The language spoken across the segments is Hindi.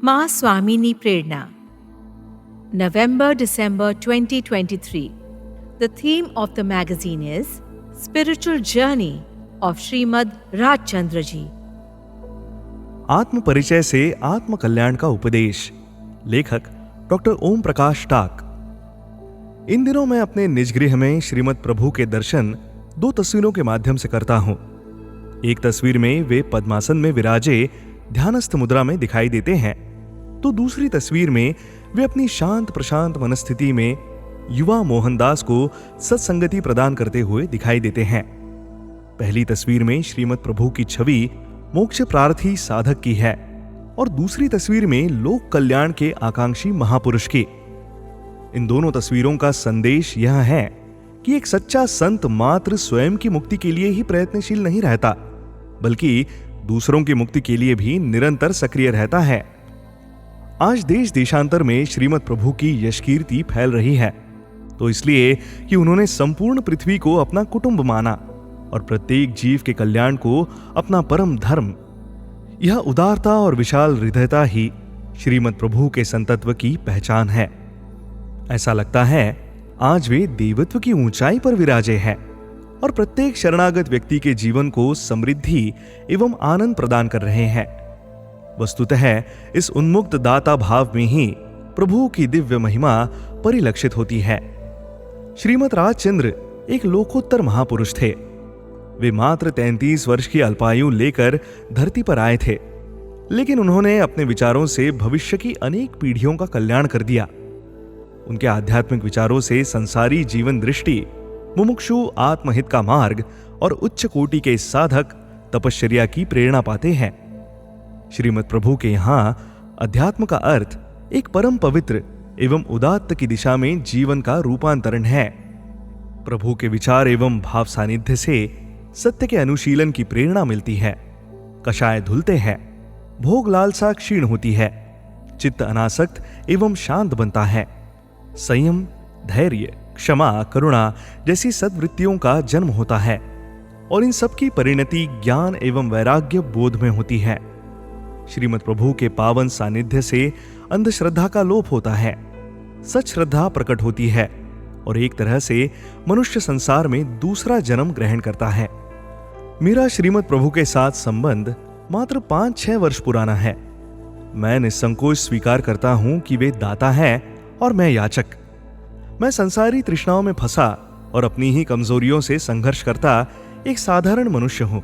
माँ स्वामिनी प्रेरणा November-December 2023. The theme of the magazine is Spiritual Journey of Srimad Rajchandra Ji. आत्म परिचय से आत्म कल्याण का उपदेश। लेखक डॉक्टर ओम प्रकाश टाक। इन दिनों मैं अपने निज गृह में श्रीमद प्रभु के दर्शन दो तस्वीरों के माध्यम से करता हूं। एक तस्वीर में वे पद्मासन में विराजे ध्यानस्थ मुद्रा में दिखाई देते हैं, तो दूसरी तस्वीर में वे अपनी शांत प्रशांत मनस्थिति में युवा मोहनदास को सत्संगति प्रदान करते हुए दिखाई देते हैं। पहली तस्वीर में श्रीमद प्रभु की छवि मोक्ष प्रार्थी साधक की है और दूसरी तस्वीर में लोक कल्याण के आकांक्षी महापुरुष की। इन दोनों तस्वीरों का संदेश यह है कि एक सच्चा संत मात्र स्वयं की मुक्ति के लिए ही प्रयत्नशील नहीं रहता, बल्कि दूसरों की मुक्ति के लिए भी निरंतर सक्रिय रहता है। आज देश देशांतर में श्रीमद प्रभु की यश कीर्ति फैल रही है, तो इसलिए कि उन्होंने संपूर्ण पृथ्वी को अपना कुटुंब माना और प्रत्येक जीव के कल्याण को अपना परम धर्म। यह उदारता और विशाल हृदयता ही श्रीमद प्रभु के संतत्व की पहचान है। ऐसा लगता है आज वे देवत्व की ऊंचाई पर विराजे हैं और प्रत्येक शरणागत व्यक्ति के जीवन को समृद्धि एवं आनंद प्रदान कर रहे हैं। वस्तुतः इस उन्मुक्त दाता भाव में ही प्रभु की दिव्य महिमा परिलक्षित होती है। श्रीमद राजचंद्र एक लोकोत्तर महापुरुष थे। वे मात्र 33 वर्ष की अल्पायु लेकर धरती पर आए थे, लेकिन उन्होंने अपने विचारों से भविष्य की अनेक पीढ़ियों का कल्याण कर दिया। उनके आध्यात्मिक विचारों से संसारी जीवन दृष्टि, मुमुक्षु आत्महित का मार्ग और उच्च कोटि के साधक तपश्चर्या की प्रेरणा पाते हैं। श्रीमद प्रभु के यहां अध्यात्म का अर्थ एक परम पवित्र एवं उदात्त की दिशा में जीवन का रूपांतरण है। प्रभु के विचार एवं भाव सानिध्य से सत्य के अनुशीलन की प्रेरणा मिलती है। कषाय धुलते हैं, भोग लालसा क्षीण होती है, चित्त अनासक्त एवं शांत बनता है। संयम, धैर्य, क्षमा, करुणा जैसी सद्वृत्तियों का जन्म होता है और इन सब की परिणति ज्ञान एवं वैराग्य बोध में होती है। श्रीमद प्रभु के पावन सानिध्य से अंधश्रद्धा का लोप होता है, सच श्रद्धा प्रकट होती है और एक तरह से मनुष्य संसार में दूसरा जन्म ग्रहण करता है। मेरा श्रीमद प्रभु के साथ संबंध मात्र 5-6 वर्ष पुराना है। मैं निसंकोच स्वीकार करता हूं कि वे दाता हैं और मैं याचक। मैं संसारी तृष्णाओं में फंसा और अपनी ही कमजोरियों से संघर्ष करता एक साधारण मनुष्य हूं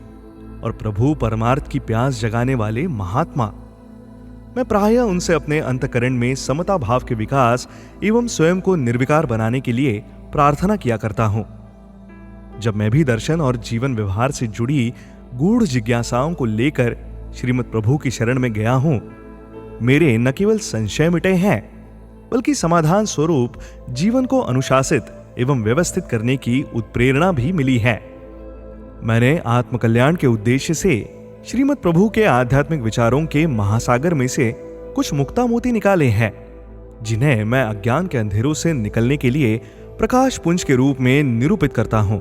और प्रभु परमार्थ की प्यास जगाने वाले महात्मा। मैं प्रायः उनसे अपने अंतःकरण में समता भाव के विकास एवं स्वयं को निर्विकार बनाने के लिए प्रार्थना किया करता हूं। जब मैं भी दर्शन और जीवन व्यवहार से जुड़ी गूढ़ जिज्ञासाओं को लेकर श्रीमद प्रभु की शरण में गया हूं, मेरे न केवल संशय मिटे हैं, बल्कि समाधान स्वरूप जीवन को अनुशासित एवं व्यवस्थित करने की उत्प्रेरणा भी मिली है। मैंने आत्मकल्याण के उद्देश्य से श्रीमद प्रभु के आध्यात्मिक विचारों के महासागर में से कुछ मुक्ता मोती निकाले हैं, जिन्हें मैं अज्ञान के अंधेरों से निकलने के लिए प्रकाश पुंज के रूप में निरूपित करता हूं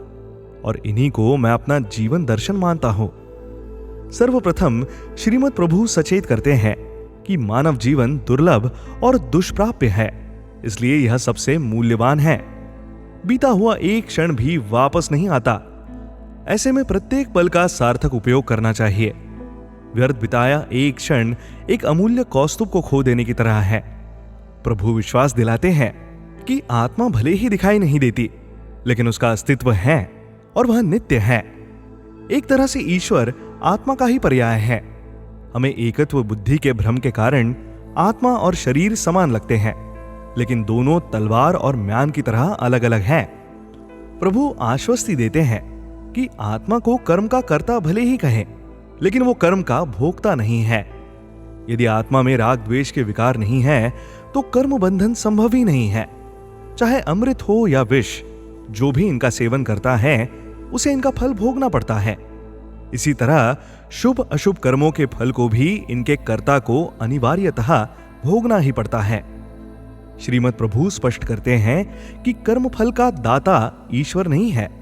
और इन्हीं को मैं अपना जीवन दर्शन मानता हूं। सर्वप्रथम श्रीमद प्रभु सचेत करते हैं कि मानव जीवन दुर्लभ और दुष्प्राप्य है, इसलिए यह सबसे मूल्यवान है। बीता हुआ एक क्षण भी वापस नहीं आता। ऐसे में प्रत्येक पल का सार्थक उपयोग करना चाहिए। व्यर्थ बिताया एक क्षण एक अमूल्य कौस्तुभ को खो देने की तरह है। प्रभु विश्वास दिलाते हैं कि आत्मा भले ही दिखाई नहीं देती, लेकिन उसका अस्तित्व है और वह नित्य है। एक तरह से ईश्वर आत्मा का ही पर्याय है। हमें एकत्व बुद्धि के भ्रम के कारण आत्मा और शरीर समान लगते हैं, लेकिन दोनों तलवार और म्यान की तरह अलग अलग हैं। प्रभु आश्वस्ति देते हैं कि आत्मा को कर्म का कर्ता भले ही कहें, लेकिन वो कर्म का भोक्ता नहीं है। यदि आत्मा में राग द्वेष के विकार नहीं है, तो कर्म बंधन संभव ही नहीं है। चाहे अमृत हो या विष, जो भी इनका सेवन करता है उसे इनका फल भोगना पड़ता है। इसी तरह शुभ अशुभ कर्मों के फल को भी इनके कर्ता को अनिवार्यतः भोगना ही पड़ता है। श्रीमद प्रभु स्पष्ट करते हैं कि कर्म फल का दाता ईश्वर नहीं है।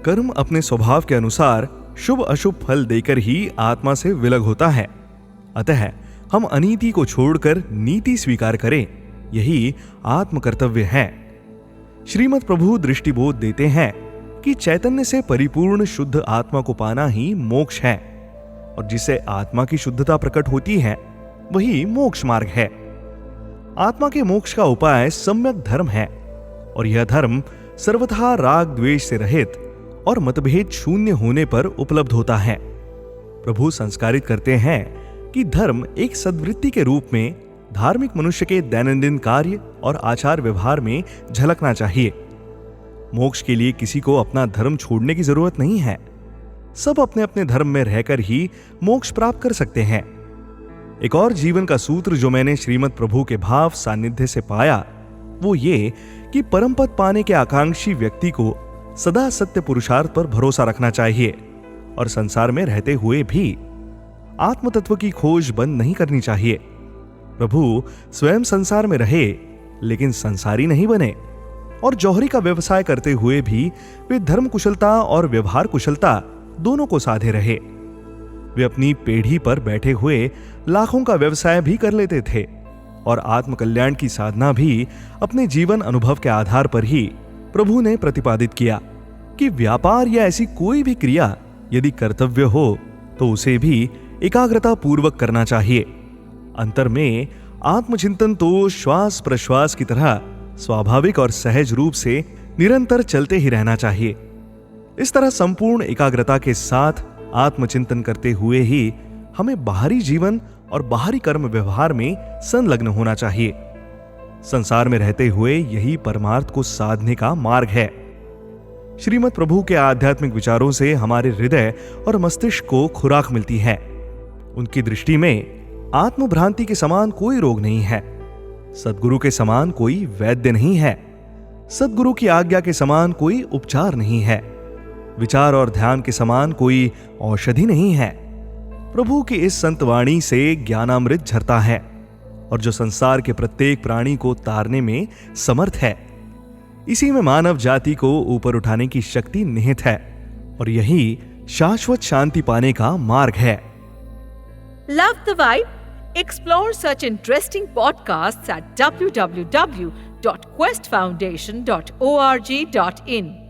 कर्म अपने स्वभाव के अनुसार शुभ अशुभ फल देकर ही आत्मा से विलग होता है। अतः हम अनीति को छोड़कर नीति स्वीकार करें, यही आत्म कर्तव्य है। श्रीमद् प्रभु दृष्टिबोध देते हैं कि चैतन्य से परिपूर्ण शुद्ध आत्मा को पाना ही मोक्ष है, और जिससे आत्मा की शुद्धता प्रकट होती है वही मोक्ष मार्ग है। आत्मा के मोक्ष का उपाय सम्यक धर्म है, और यह धर्म सर्वथा राग द्वेष से रहित और मतभेद शून्य होने पर उपलब्ध होता है। प्रभु संस्कारित करते हैं कि धर्म एक सद्वृत्ति के रूप में धार्मिक मनुष्य के दैनंदिन कार्य और आचार व्यवहार में झलकना चाहिए। मोक्ष के लिए किसी को अपना धर्म छोड़ने की जरूरत नहीं है। सब अपने अपने धर्म में रहकर ही मोक्ष प्राप्त कर सकते हैं। एक और जीवन का सूत्र जो मैंने श्रीमद् प्रभु के भाव सानिध्य से पाया वो ये कि परम पद पाने के आकांक्षी व्यक्ति को सदा सत्य पुरुषार्थ पर भरोसा रखना चाहिए, और संसार में रहते हुए भी आत्म तत्व की खोज बंद नहीं करनी चाहिए। प्रभु स्वयं संसार में रहे लेकिन संसारी नहीं बने, और जौहरी का व्यवसाय करते हुए भी वे धर्म कुशलता और व्यवहार कुशलता दोनों को साधे रहे। वे अपनी पेढ़ी पर बैठे हुए लाखों का व्यवसाय भी कर लेते थे, और आत्मकल्याण की साधना भी अपने जीवन अनुभव के आधार पर ही प्रभु ने प्रतिपादित किया कि व्यापार या ऐसी कोई भी क्रिया यदि कर्तव्य हो तो उसे भी एकाग्रता पूर्वक करना चाहिए। अंतर में आत्मचिंतन तो श्वास प्रश्वास की तरह स्वाभाविक और सहज रूप से निरंतर चलते ही रहना चाहिए। इस तरह संपूर्ण एकाग्रता के साथ आत्मचिंतन करते हुए ही हमें बाहरी जीवन और बाहरी कर्म व्यवहार में संलग्न होना चाहिए। संसार में रहते हुए यही परमार्थ को साधने का मार्ग है। श्रीमद् प्रभु के आध्यात्मिक विचारों से हमारे हृदय और मस्तिष्क को खुराक मिलती है। उनकी दृष्टि में आत्मभ्रांति के समान कोई रोग नहीं है, सद्गुरु के समान कोई वैद्य नहीं है, सद्गुरु की आज्ञा के समान कोई उपचार नहीं है, विचार और ध्यान के समान कोई औषधि नहीं है। प्रभु की इस संतवाणी से ज्ञानामृत झरता है, और जो संसार के प्रत्येक प्राणी को तारने में समर्थ है। इसी में मानव जाति को ऊपर उठाने की शक्ति निहित है, और यही शाश्वत शांति पाने का मार्ग है। Love the Vibe? Explore such interesting podcasts at www.questfoundation.org.in.